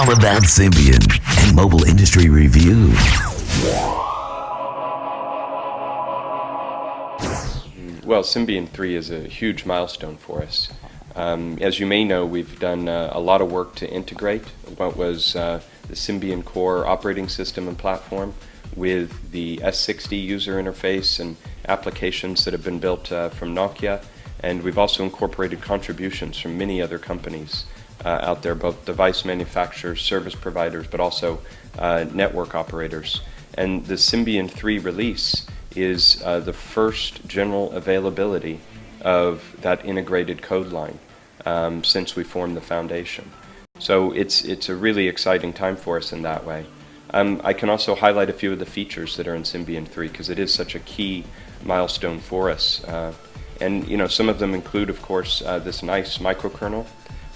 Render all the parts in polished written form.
all about Symbian and mobile industry review. Well, Symbian 3 is a huge milestone for us. As you may know, we've done a lot of work to integrate what was the Symbian core operating system and platform with the S60 user interface and applications that have been built from Nokia. And we've also incorporated contributions from many other companies out there, both device manufacturers, service providers, but also network operators. And the Symbian 3 release is the first general availability of that integrated code line since we formed the foundation. So it's a really exciting time for us in that way. I can also highlight a few of the features that are in Symbian 3 because it is such a key milestone for us. And you know, some of them include, of course, this nice microkernel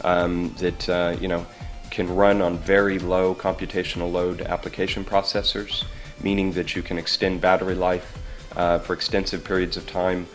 that can run on very low computational load application processors, meaning that you can extend battery life for extensive periods of time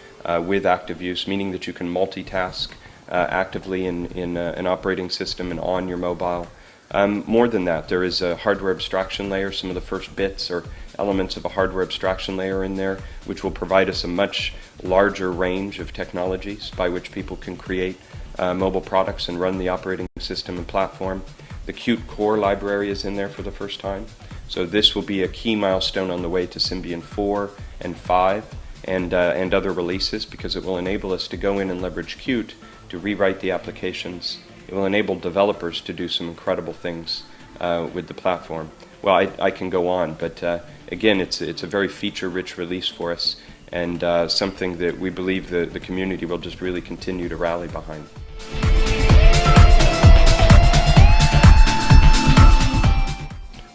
with active use, meaning that you can multitask actively in an operating system and on your mobile. More than that, there is a hardware abstraction layer. Some of the first bits or elements of a hardware abstraction layer in there, which will provide us a much larger range of technologies by which people can create mobile products and run the operating system and platform. The Qt core library is in there for the first time. So this will be a key milestone on the way to Symbian 4 and 5 and other releases, because it will enable us to go in and leverage Qt to rewrite the applications. It will enable developers to do some incredible things with the platform. Well, I can go on, but again, it's a very feature-rich release for us, and something that we believe the community will just really continue to rally behind.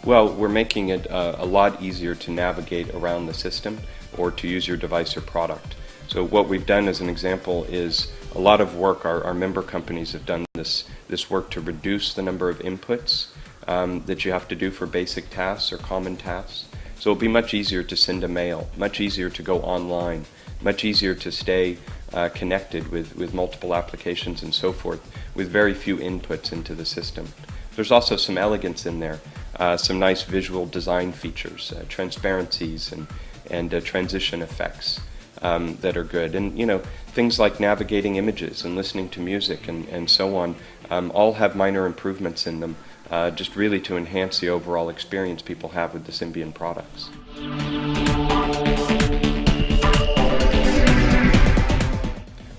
Well, we're making it a lot easier to navigate around the system or to use your device or product. So what we've done as an example is a lot of work, our member companies have done this work to reduce the number of inputs that you have to do for basic tasks or common tasks. So it'll be much easier to send a mail, much easier to go online, much easier to stay connected with multiple applications and so forth with very few inputs into the system. There's also some elegance in there, some nice visual design features, transparencies and transition effects that are good. And you know, things like navigating images and listening to music and so on all have minor improvements in them, just really to enhance the overall experience people have with the Symbian products.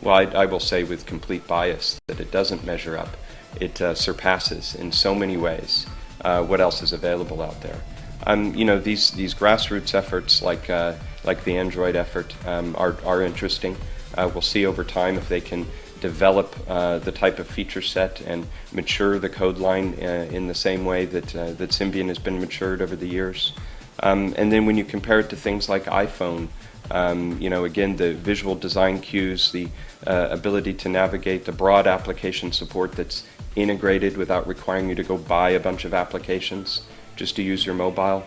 Well, I will say with complete bias that it doesn't measure up. It surpasses in so many ways what else is available out there. You know, these grassroots efforts like the Android effort are interesting. We'll see over time if they can develop the type of feature set and mature the code line in the same way that Symbian has been matured over the years. And then when you compare it to things like iPhone, you know, again, the visual design cues, the ability to navigate, the broad application support that's integrated without requiring you to go buy a bunch of applications just to use your mobile.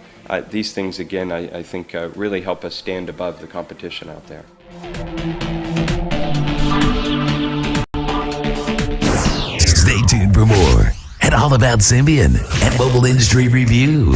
These things, again, I think really help us stand above the competition out there. Stay tuned for more and all about Symbian and mobile industry review.